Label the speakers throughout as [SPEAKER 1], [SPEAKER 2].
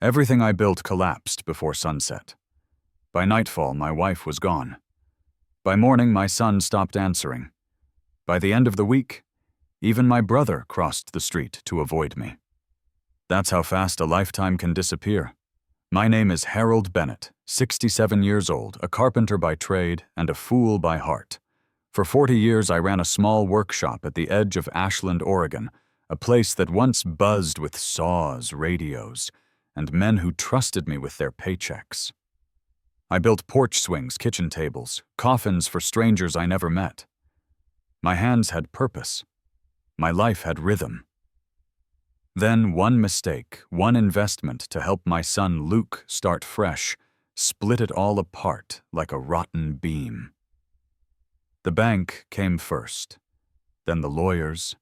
[SPEAKER 1] Everything I built collapsed before sunset. By nightfall, my wife was gone. By morning, my son stopped answering. By the end of the week, even my brother crossed the street to avoid me. That's how fast a lifetime can disappear. My name is Harold Bennett, 67 years old, a carpenter by trade and a fool by heart. For 40 years, I ran a small workshop at the edge of Ashland, Oregon, a place that once buzzed with saws, radios, and men who trusted me with their paychecks. I built porch swings, kitchen tables, coffins for strangers I never met. My hands had purpose. My life had rhythm. Then one mistake, one investment to help my son Luke start fresh, split it all apart like a rotten beam. The bank came first, then the lawyers,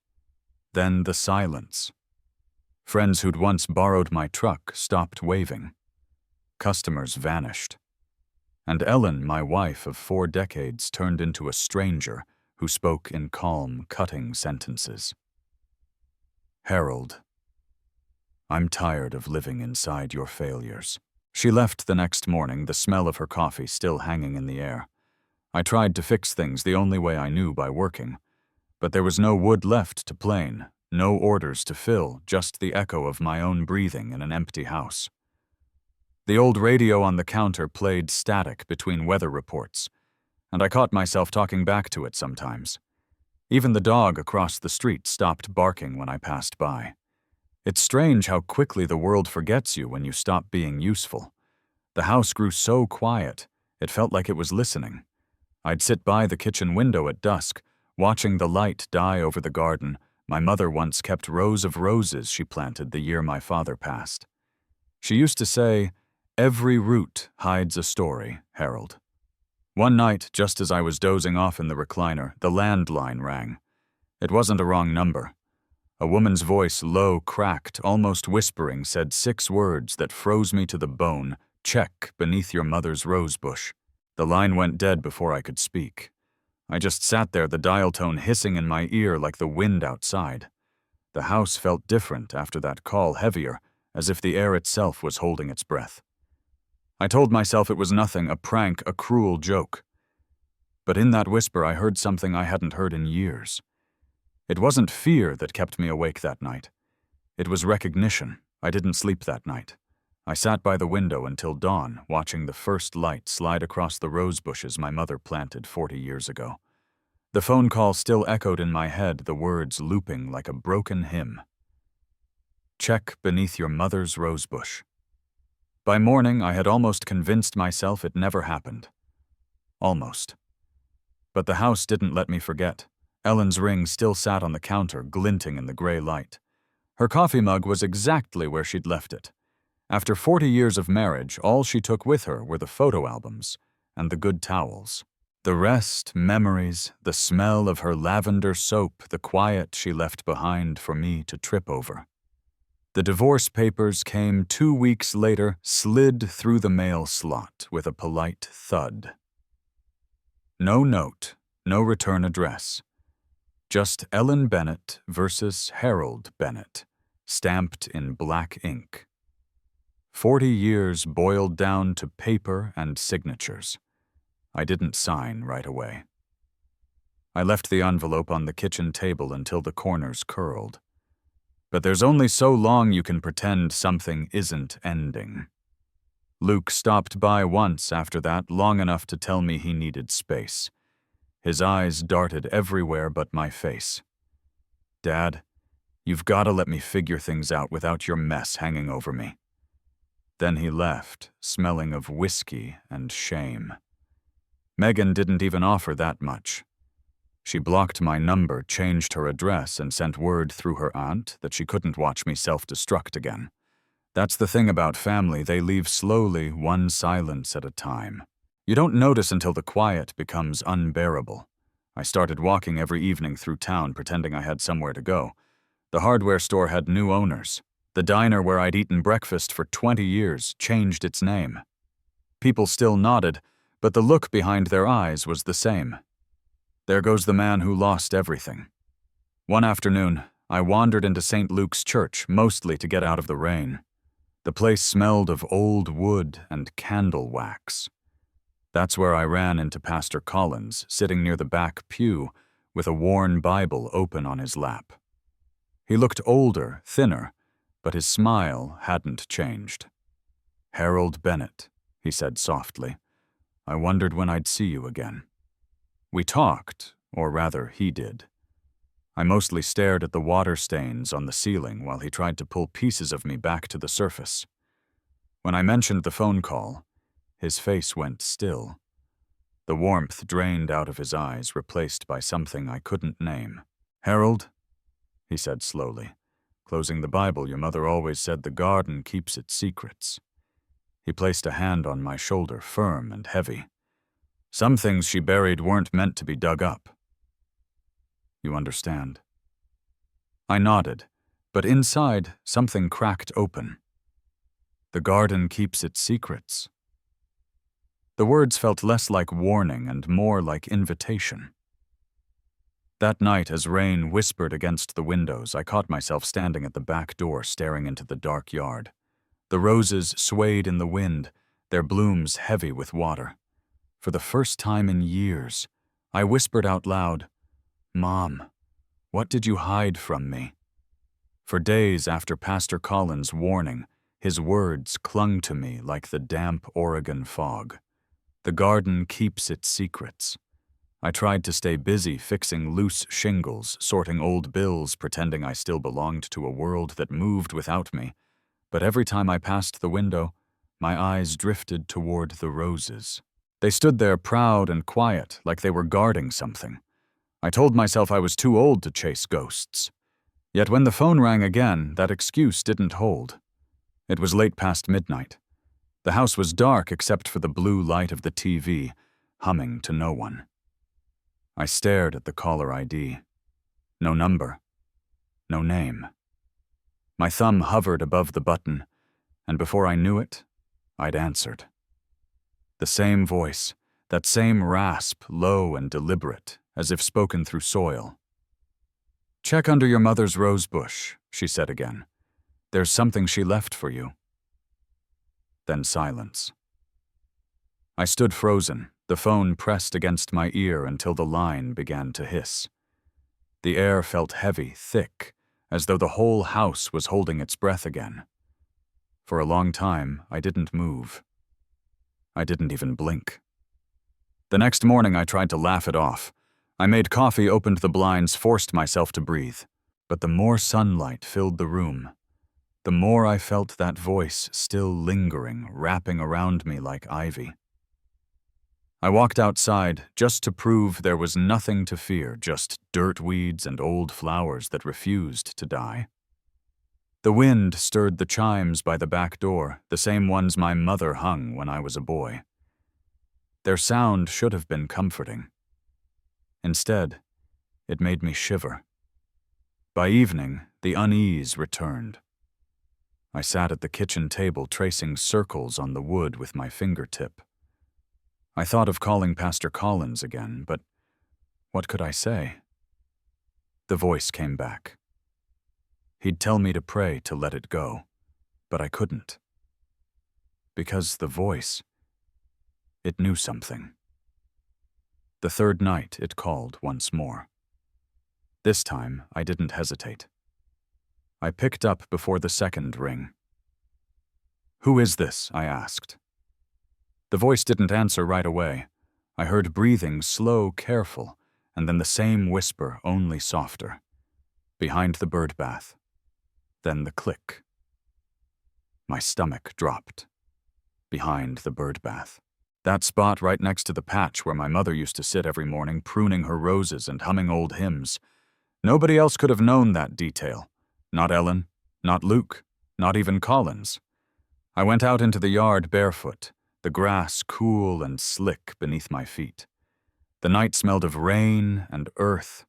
[SPEAKER 1] then the silence. Friends who'd once borrowed my truck stopped waving. Customers vanished. And Ellen, my wife of 4 decades, turned into a stranger who spoke in calm, cutting sentences. Harold, I'm tired of living inside your failures. She left the next morning, the smell of her coffee still hanging in the air. I tried to fix things the only way I knew, by working. But there was no wood left to plane, no orders to fill, just the echo of my own breathing in an empty house. The old radio on the counter played static between weather reports, and I caught myself talking back to it sometimes. Even the dog across the street stopped barking when I passed by. It's strange how quickly the world forgets you when you stop being useful. The house grew so quiet, it felt like it was listening. I'd sit by the kitchen window at dusk, watching the light die over the garden my mother once kept rows of roses she planted the year my father passed. She used to say, "Every root hides a story, Harold." One night, just as I was dozing off in the recliner, the landline rang. It wasn't a wrong number. A woman's voice, low, cracked, almost whispering, said 6 words that froze me to the bone: "Check beneath your mother's rosebush." The line went dead before I could speak. I just sat there, the dial tone hissing in my ear like the wind outside. The house felt different after that call, heavier, as if the air itself was holding its breath. I told myself it was nothing, a prank, a cruel joke. But in that whisper I heard something I hadn't heard in years. It wasn't fear that kept me awake that night. It was recognition. I didn't sleep that night. I sat by the window until dawn, watching the first light slide across the rose bushes my mother planted 40 years ago. The phone call still echoed in my head, the words looping like a broken hymn. Check beneath your mother's rosebush. By morning, I had almost convinced myself it never happened. Almost. But the house didn't let me forget. Ellen's ring still sat on the counter, glinting in the gray light. Her coffee mug was exactly where she'd left it. After 40 years of marriage, all she took with her were the photo albums and the good towels. The rest, memories, the smell of her lavender soap, the quiet she left behind for me to trip over. The divorce papers came 2 weeks later, slid through the mail slot with a polite thud. No note, no return address. Just Ellen Bennett versus Harold Bennett, stamped in black ink. 40 years boiled down to paper and signatures. I didn't sign right away. I left the envelope on the kitchen table until the corners curled. But there's only so long you can pretend something isn't ending. Luke stopped by once after that, long enough to tell me he needed space. His eyes darted everywhere but my face. "Dad, you've got to let me figure things out without your mess hanging over me." Then he left, smelling of whiskey and shame. Megan didn't even offer that much. She blocked my number, changed her address, and sent word through her aunt that she couldn't watch me self-destruct again. That's the thing about family, they leave slowly, one silence at a time. You don't notice until the quiet becomes unbearable. I started walking every evening through town, pretending I had somewhere to go. The hardware store had new owners. The diner where I'd eaten breakfast for 20 years changed its name. People still nodded, but the look behind their eyes was the same. There goes the man who lost everything. One afternoon, I wandered into St. Luke's Church, mostly to get out of the rain. The place smelled of old wood and candle wax. That's where I ran into Pastor Collins, sitting near the back pew with a worn Bible open on his lap. He looked older, thinner, but his smile hadn't changed. "Harold Bennett," he said softly. "I wondered when I'd see you again." We talked, or rather he did. I mostly stared at the water stains on the ceiling while he tried to pull pieces of me back to the surface. When I mentioned the phone call, his face went still. The warmth drained out of his eyes, replaced by something I couldn't name. "Harold," he said slowly, "closing the Bible, your mother always said the garden keeps its secrets." He placed a hand on my shoulder, firm and heavy. "Some things she buried weren't meant to be dug up. You understand?" I nodded, but inside, something cracked open. "The garden keeps its secrets." The words felt less like warning and more like invitation. That night, as rain whispered against the windows, I caught myself standing at the back door staring into the dark yard. The roses swayed in the wind, their blooms heavy with water. For the first time in years, I whispered out loud, "Mom, what did you hide from me?" For days after Pastor Collins' warning, his words clung to me like the damp Oregon fog. The garden keeps its secrets. I tried to stay busy fixing loose shingles, sorting old bills, pretending I still belonged to a world that moved without me. But every time I passed the window, my eyes drifted toward the roses. They stood there proud and quiet, like they were guarding something. I told myself I was too old to chase ghosts. Yet when the phone rang again, that excuse didn't hold. It was late past midnight. The house was dark except for the blue light of the TV, humming to no one. I stared at the caller ID. No number. No name. My thumb hovered above the button, and before I knew it, I'd answered. The same voice, that same rasp, low and deliberate, as if spoken through soil. "Check under your mother's rosebush," she said again. "There's something she left for you." Then silence. I stood frozen, the phone pressed against my ear until the line began to hiss. The air felt heavy, thick, as though the whole house was holding its breath again. For a long time, I didn't move. I didn't even blink. The next morning, I tried to laugh it off. I made coffee, opened the blinds, forced myself to breathe. But the more sunlight filled the room, the more I felt that voice still lingering, wrapping around me like ivy. I walked outside just to prove there was nothing to fear, just dirt weeds and old flowers that refused to die. The wind stirred the chimes by the back door, the same ones my mother hung when I was a boy. Their sound should have been comforting. Instead, it made me shiver. By evening, the unease returned. I sat at the kitchen table tracing circles on the wood with my fingertip. I thought of calling Pastor Collins again, but what could I say? The voice came back. He'd tell me to pray to let it go, but I couldn't. Because the voice, it knew something. The third night, it called once more. This time, I didn't hesitate. I picked up before the second ring. "Who is this?" I asked. The voice didn't answer right away. I heard breathing, slow, careful, and then the same whisper, only softer. Behind the bird bath. Then the click. My stomach dropped. Behind the bird bath. That spot right next to the patch where my mother used to sit every morning, pruning her roses and humming old hymns. Nobody else could have known that detail. Not Ellen, not Luke, not even Collins. I went out into the yard barefoot, the grass cool and slick beneath my feet. The night smelled of rain and earth.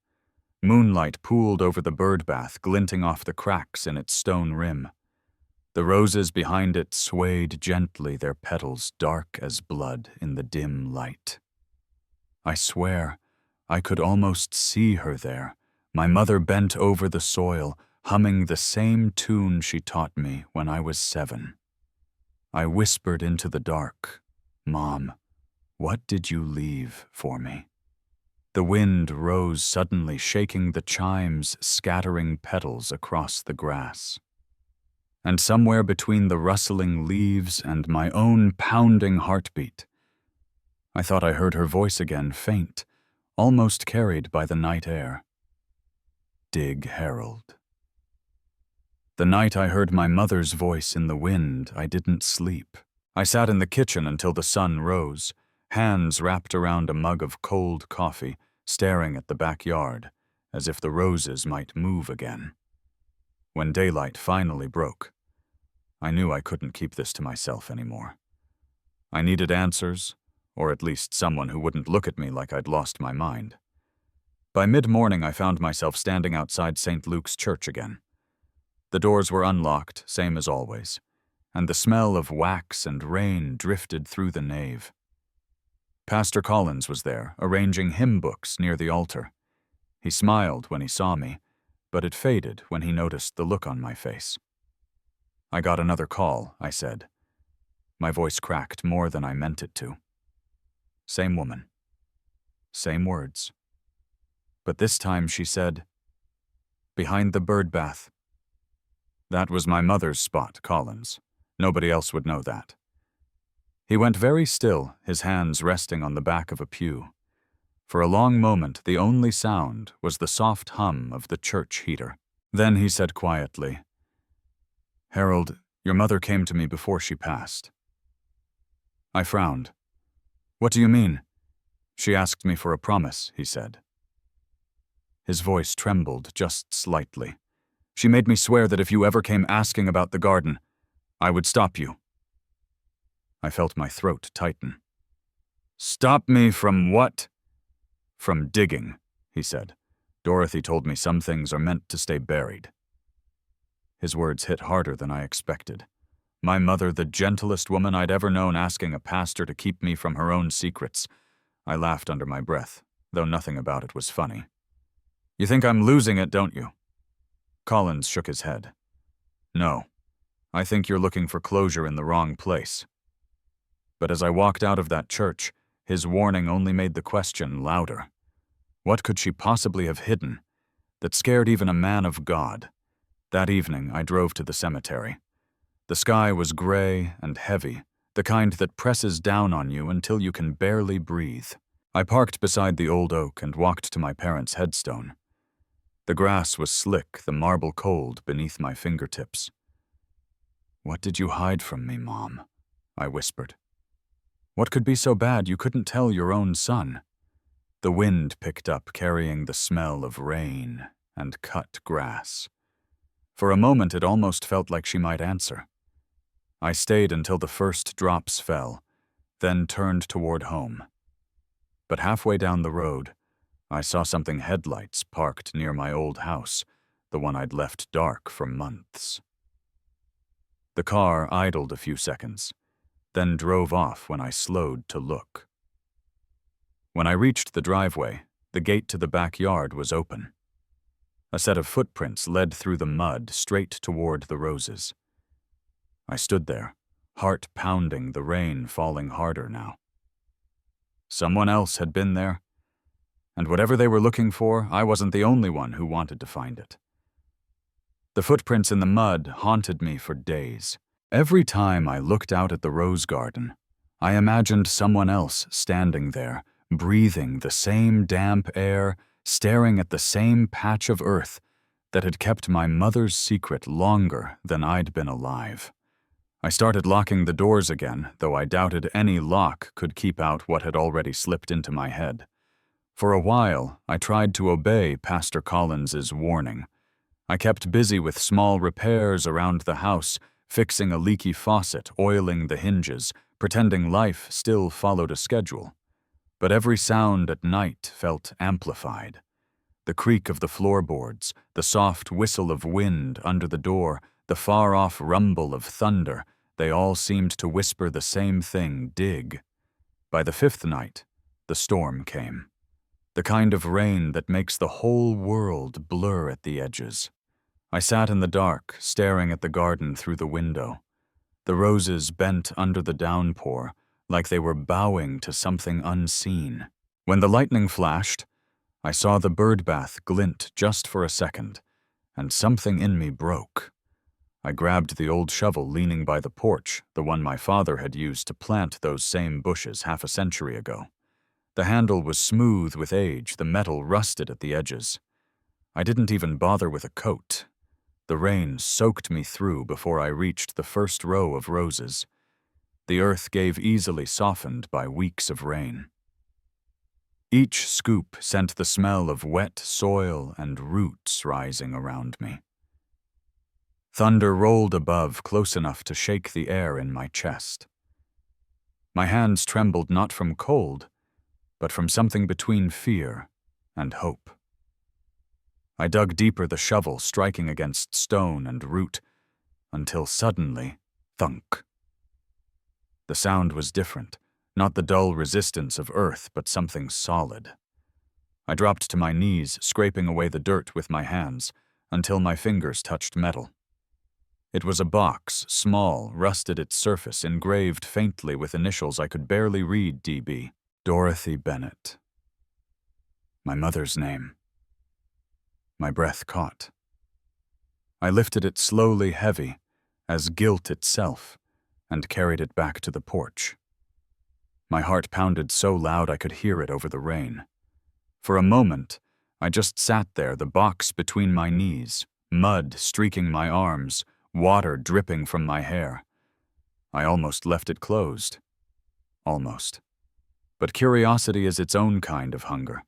[SPEAKER 1] Moonlight pooled over the bird bath, glinting off the cracks in its stone rim. The roses behind it swayed gently, their petals dark as blood in the dim light. I swear, I could almost see her there, my mother bent over the soil, humming the same tune she taught me when I was 7. I whispered into the dark, "Mom, what did you leave for me?" The wind rose suddenly, shaking the chimes, scattering petals across the grass. And somewhere between the rustling leaves and my own pounding heartbeat, I thought I heard her voice again, faint, almost carried by the night air. "Dig, Harold." The night I heard my mother's voice in the wind, I didn't sleep. I sat in the kitchen until the sun rose, hands wrapped around a mug of cold coffee, staring at the backyard, as if the roses might move again. When daylight finally broke, I knew I couldn't keep this to myself anymore. I needed answers, or at least someone who wouldn't look at me like I'd lost my mind. By mid-morning, I found myself standing outside St. Luke's Church again. The doors were unlocked, same as always, and the smell of wax and rain drifted through the nave. Pastor Collins was there, arranging hymn books near the altar. He smiled when he saw me, but it faded when he noticed the look on my face. "I got another call," I said. My voice cracked more than I meant it to. Same woman. Same words. But this time she said, "Behind the bird bath." That was my mother's spot, Collins. Nobody else would know that. He went very still, his hands resting on the back of a pew. For a long moment, the only sound was the soft hum of the church heater. Then he said quietly, "Harold, your mother came to me before she passed." I frowned. "What do you mean?" "She asked me for a promise," he said. His voice trembled just slightly. "She made me swear that if you ever came asking about the garden, I would stop you." I felt my throat tighten. "Stop me from what?" "From digging," he said. "Dorothy told me some things are meant to stay buried." His words hit harder than I expected. My mother, the gentlest woman I'd ever known, asking a pastor to keep me from her own secrets. I laughed under my breath, though nothing about it was funny. "You think I'm losing it, don't you?" Collins shook his head. "No. I think you're looking for closure in the wrong place." But as I walked out of that church, his warning only made the question louder. What could she possibly have hidden that scared even a man of God? That evening, I drove to the cemetery. The sky was gray and heavy, the kind that presses down on you until you can barely breathe. I parked beside the old oak and walked to my parents' headstone. The grass was slick, the marble cold beneath my fingertips. "What did you hide from me, Mom?" I whispered. "What could be so bad you couldn't tell your own son?" The wind picked up, carrying the smell of rain and cut grass. For a moment, it almost felt like she might answer. I stayed until the first drops fell, then turned toward home. But halfway down the road, I saw something headlights parked near my old house, the one I'd left dark for months. The car idled a few seconds, then drove off when I slowed to look. When I reached the driveway, the gate to the backyard was open. A set of footprints led through the mud straight toward the roses. I stood there, heart pounding, the rain falling harder now. Someone else had been there, and whatever they were looking for, I wasn't the only one who wanted to find it. The footprints in the mud haunted me for days. Every time I looked out at the rose garden, I imagined someone else standing there, breathing the same damp air, staring at the same patch of earth that had kept my mother's secret longer than I'd been alive. I started locking the doors again, though I doubted any lock could keep out what had already slipped into my head. For a while, I tried to obey Pastor Collins's warning. I kept busy with small repairs around the house, fixing a leaky faucet, oiling the hinges, pretending life still followed a schedule. But every sound at night felt amplified. The creak of the floorboards, the soft whistle of wind under the door, the far-off rumble of thunder, they all seemed to whisper the same thing, dig. By the fifth night, the storm came. The kind of rain that makes the whole world blur at the edges. I sat in the dark, staring at the garden through the window. The roses bent under the downpour, like they were bowing to something unseen. When the lightning flashed, I saw the birdbath glint just for a second, and something in me broke. I grabbed the old shovel leaning by the porch, the one my father had used to plant those same bushes half a century ago. The handle was smooth with age, the metal rusted at the edges. I didn't even bother with a coat. The rain soaked me through before I reached the first row of roses. The earth gave easily softened by weeks of rain. Each scoop sent the smell of wet soil and roots rising around me. Thunder rolled above close enough to shake the air in my chest. My hands trembled not from cold, but from something between fear and hope. I dug deeper, the shovel striking against stone and root, until suddenly, thunk. The sound was different, not the dull resistance of earth, but something solid. I dropped to my knees, scraping away the dirt with my hands, until my fingers touched metal. It was a box, small, rusted its surface, engraved faintly with initials I could barely read. DB. Dorothy Bennett. My mother's name. My breath caught. I lifted it slowly, heavy, as guilt itself, and carried it back to the porch. My heart pounded so loud I could hear it over the rain. For a moment, I just sat there, the box between my knees, mud streaking my arms, water dripping from my hair. I almost left it closed. Almost. But curiosity is its own kind of hunger.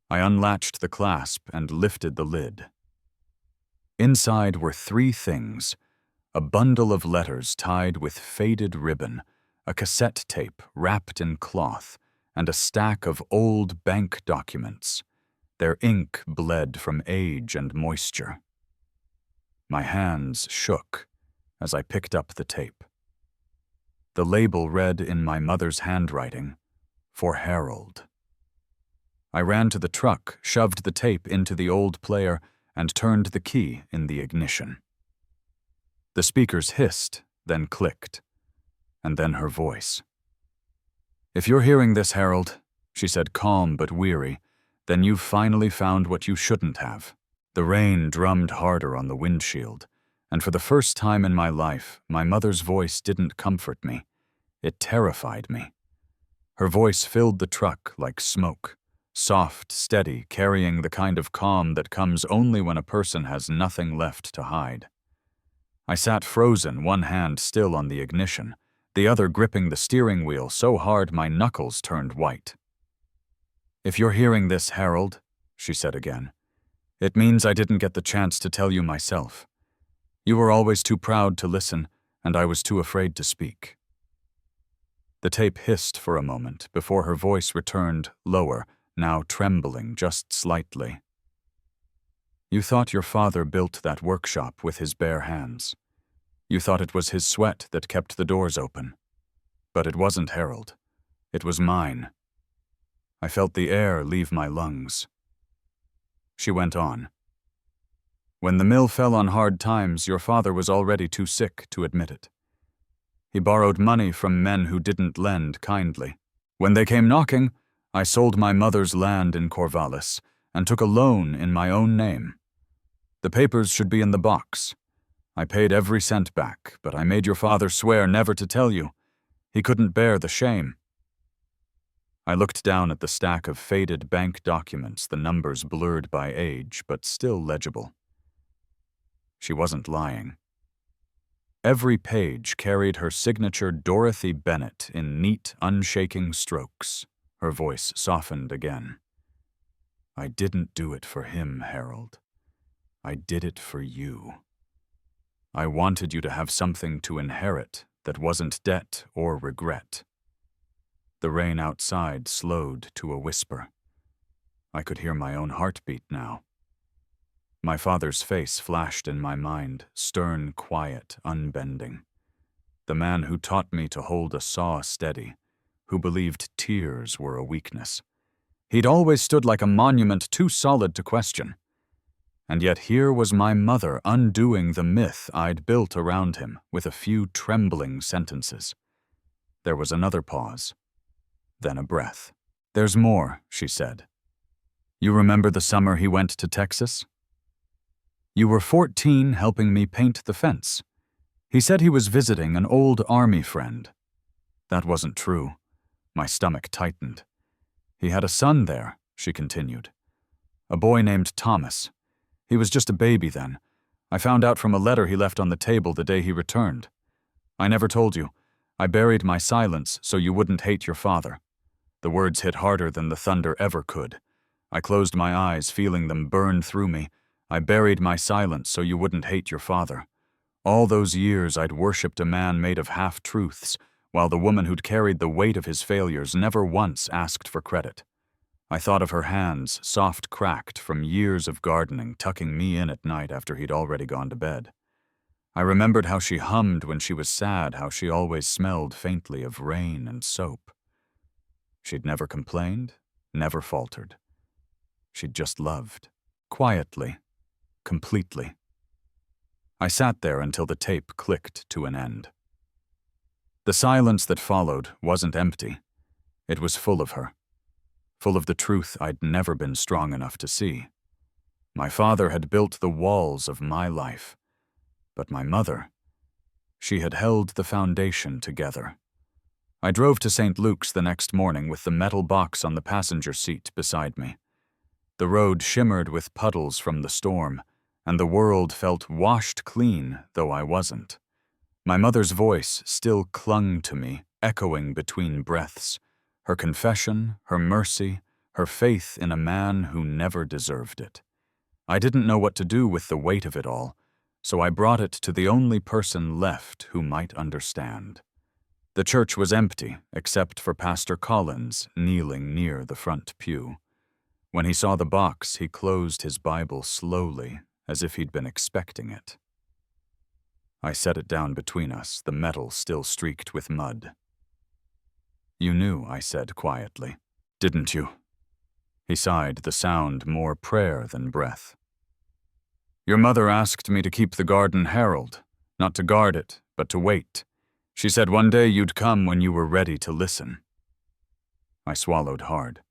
[SPEAKER 1] I unlatched the clasp and lifted the lid. Inside were 3 things: a bundle of letters tied with faded ribbon, a cassette tape wrapped in cloth, and a stack of old bank documents. Their ink bled from age and moisture. My hands shook as I picked up the tape. The label read in my mother's handwriting, "For Harold." I ran to the truck, shoved the tape into the old player, and turned the key in the ignition. The speakers hissed, then clicked, and then her voice. "If you're hearing this, Harold," she said, calm but weary, "then you've finally found what you shouldn't have." The rain drummed harder on the windshield, and for the first time in my life, my mother's voice didn't comfort me. It terrified me. Her voice filled the truck like smoke, soft, steady, carrying the kind of calm that comes only when a person has nothing left to hide. I sat frozen, one hand still on the ignition, the other gripping the steering wheel so hard my knuckles turned white. "If you're hearing this, Harold," she said again, "it means I didn't get the chance to tell you myself. You were always too proud to listen, and I was too afraid to speak." The tape hissed for a moment before her voice returned, lower, now trembling just slightly. "You thought your father built that workshop with his bare hands. You thought it was his sweat that kept the doors open. But it wasn't, Harold. It was mine. I felt the air leave my lungs." She went on. "When the mill fell on hard times, your father was already too sick to admit it. He borrowed money from men who didn't lend kindly. When they came knocking, I sold my mother's land in Corvallis and took a loan in my own name. The papers should be in the box. I paid every cent back, but I made your father swear never to tell you. He couldn't bear the shame." I looked down at the stack of faded bank documents, the numbers blurred by age, but still legible. She wasn't lying. Every page carried her signature, Dorothy Bennett, in neat, unshaking strokes. Her voice softened again. "I didn't do it for him, Harold. I did it for you. I wanted you to have something to inherit that wasn't debt or regret." The rain outside slowed to a whisper. I could hear my own heartbeat now. My father's face flashed in my mind, stern, quiet, unbending. The man who taught me to hold a saw steady, who believed tears were a weakness. He'd always stood like a monument too solid to question. And yet here was my mother undoing the myth I'd built around him with a few trembling sentences. There was another pause, then a breath. "There's more," she said. "You remember the summer he went to Texas? You were 14 helping me paint the fence. He said he was visiting an old army friend." That wasn't true. My stomach tightened. "He had a son there," she continued. "A boy named Thomas. He was just a baby then. I found out from a letter he left on the table the day he returned. I never told you. I buried my silence so you wouldn't hate your father." The words hit harder than the thunder ever could. I closed my eyes, feeling them burn through me. I buried my silence so you wouldn't hate your father. All those years I'd worshipped a man made of half-truths, while the woman who'd carried the weight of his failures never once asked for credit. I thought of her hands, soft cracked from years of gardening, tucking me in at night after he'd already gone to bed. I remembered how she hummed when she was sad, how she always smelled faintly of rain and soap. She'd never complained, never faltered. She'd just loved. Quietly. Completely. I sat there until the tape clicked to an end. The silence that followed wasn't empty. It was full of her. Full of the truth I'd never been strong enough to see. My father had built the walls of my life. But my mother, she had held the foundation together. I drove to St. Luke's the next morning with the metal box on the passenger seat beside me. The road shimmered with puddles from the storm, and the world felt washed clean, though I wasn't. My mother's voice still clung to me, echoing between breaths. Her confession, her mercy, her faith in a man who never deserved it. I didn't know what to do with the weight of it all, so I brought it to the only person left who might understand. The church was empty, except for Pastor Collins kneeling near the front pew. When he saw the box, he closed his Bible slowly, as if he'd been expecting it. I set it down between us, the metal still streaked with mud. "You knew," I said quietly. "Didn't you?" He sighed, the sound more prayer than breath. "Your mother asked me to keep the Garden Herald, not to guard it, but to wait. She said one day you'd come when you were ready to listen." I swallowed hard.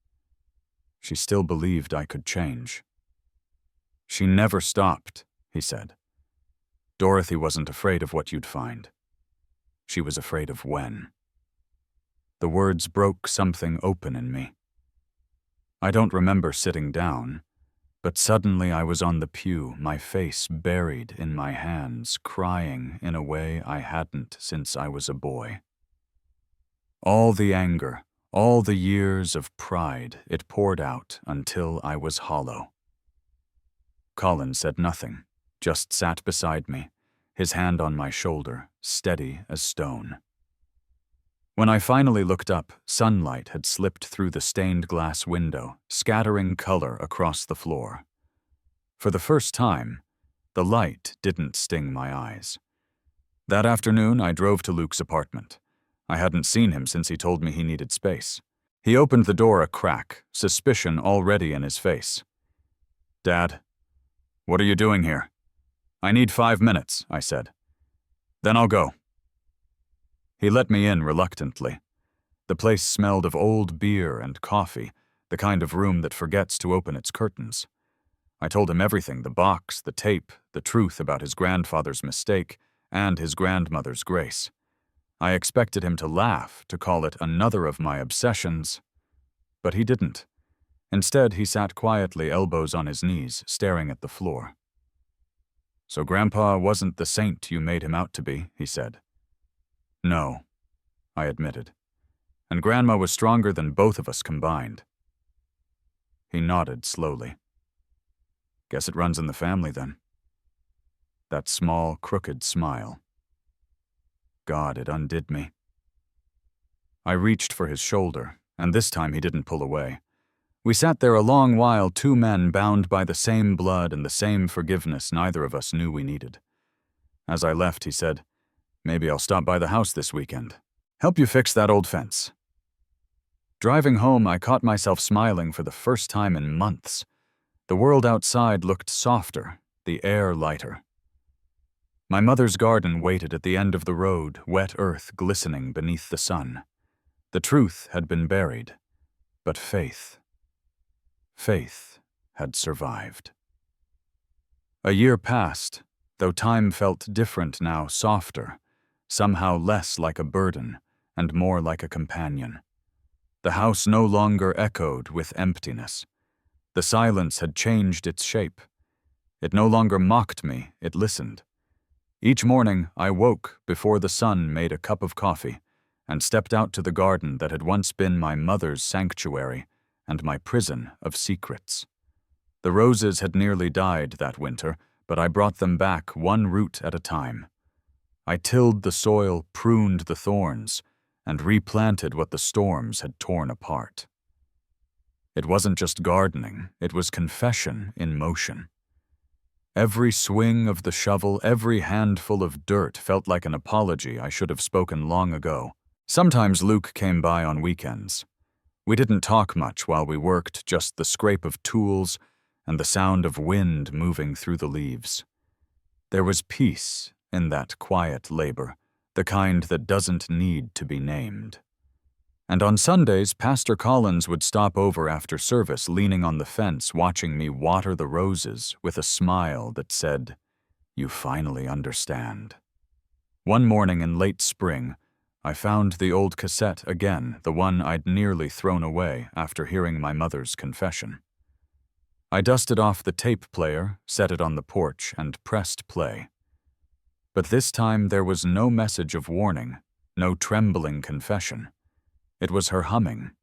[SPEAKER 1] She still believed I could change. "She never stopped," he said. "Dorothy wasn't afraid of what you'd find. She was afraid of when." The words broke something open in me. I don't remember sitting down, but suddenly I was on the pew, my face buried in my hands, crying in a way I hadn't since I was a boy. All the anger, all the years of pride, it poured out until I was hollow. Colin said nothing, just sat beside me, his hand on my shoulder, steady as stone. When I finally looked up, sunlight had slipped through the stained glass window, scattering color across the floor. For the first time, the light didn't sting my eyes. That afternoon, I drove to Luke's apartment. I hadn't seen him since he told me he needed space. He opened the door a crack, suspicion already in his face. "Dad, what are you doing here?" "I need 5 minutes," I said. "Then I'll go." He let me in reluctantly. The place smelled of old beer and coffee, the kind of room that forgets to open its curtains. I told him everything, the box, the tape, the truth about his grandfather's mistake, and his grandmother's grace. I expected him to laugh, to call it another of my obsessions, but he didn't. Instead, he sat quietly, elbows on his knees, staring at the floor. "So Grandpa wasn't the saint you made him out to be," he said. "No," I admitted. "And Grandma was stronger than both of us combined." He nodded slowly. "Guess it runs in the family, then." That small, crooked smile. God, it undid me. I reached for his shoulder, and this time he didn't pull away. We sat there a long while, two men bound by the same blood and the same forgiveness neither of us knew we needed. As I left, he said, "Maybe I'll stop by the house this weekend. Help you fix that old fence." Driving home, I caught myself smiling for the first time in months. The world outside looked softer, the air lighter. My mother's garden waited at the end of the road, wet earth glistening beneath the sun. The truth had been buried, but faith had survived. A year passed, though time felt different now, softer, somehow less like a burden and more like a companion. The house no longer echoed with emptiness. The silence had changed its shape. It no longer mocked me, it listened. Each morning I woke before the sun made a cup of coffee and stepped out to the garden that had once been my mother's sanctuary and my prison of secrets. The roses had nearly died that winter, but I brought them back one root at a time. I tilled the soil, pruned the thorns, and replanted what the storms had torn apart. It wasn't just gardening, it was confession in motion. Every swing of the shovel, every handful of dirt felt like an apology I should have spoken long ago. Sometimes Luke came by on weekends. We didn't talk much while we worked, just the scrape of tools and the sound of wind moving through the leaves. There was peace in that quiet labor, the kind that doesn't need to be named. And on Sundays, Pastor Collins would stop over after service, leaning on the fence, watching me water the roses with a smile that said, "You finally understand." One morning in late spring, I found the old cassette again, the one I'd nearly thrown away after hearing my mother's confession. I dusted off the tape player, set it on the porch, and pressed play. But this time there was no message of warning, no trembling confession. It was her humming,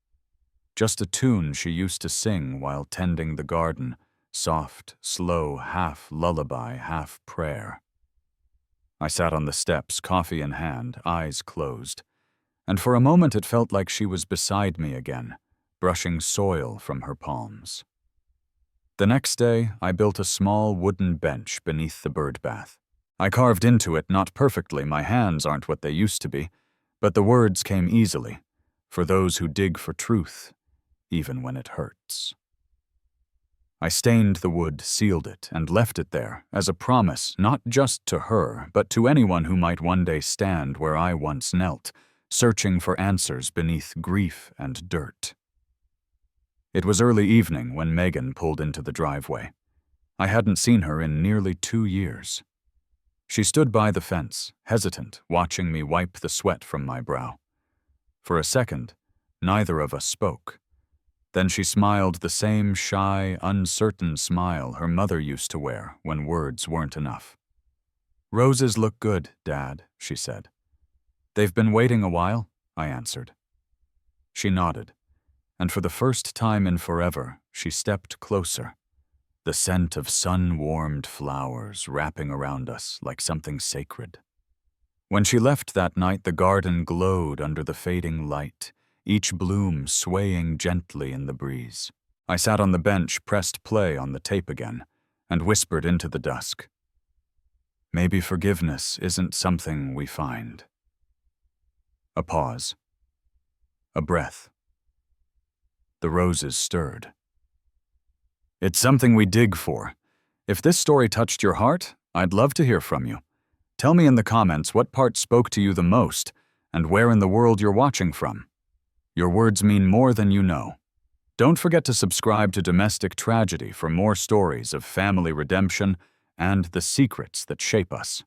[SPEAKER 1] just a tune she used to sing while tending the garden, soft, slow, half lullaby, half prayer. I sat on the steps, coffee in hand, eyes closed, and for a moment it felt like she was beside me again, brushing soil from her palms. The next day, I built a small wooden bench beneath the bird bath. I carved into it, not perfectly, my hands aren't what they used to be, but the words came easily, for those who dig for truth, even when it hurts. I stained the wood, sealed it, and left it there as a promise not just to her, but to anyone who might one day stand where I once knelt, searching for answers beneath grief and dirt. It was early evening when Megan pulled into the driveway. I hadn't seen her in nearly 2 years. She stood by the fence, hesitant, watching me wipe the sweat from my brow. For a second, neither of us spoke. Then she smiled the same shy, uncertain smile her mother used to wear when words weren't enough. "Roses look good, Dad," she said. "They've been waiting a while," I answered. She nodded, and for the first time in forever, she stepped closer, the scent of sun-warmed flowers wrapping around us like something sacred. When she left that night, the garden glowed under the fading light, each bloom swaying gently in the breeze. I sat on the bench, pressed play on the tape again, and whispered into the dusk. Maybe forgiveness isn't something we find. A pause. A breath. The roses stirred. It's something we dig for. If this story touched your heart, I'd love to hear from you. Tell me in the comments what part spoke to you the most and where in the world you're watching from. Your words mean more than you know. Don't forget to subscribe to Domestic Tragedy for more stories of family redemption and the secrets that shape us.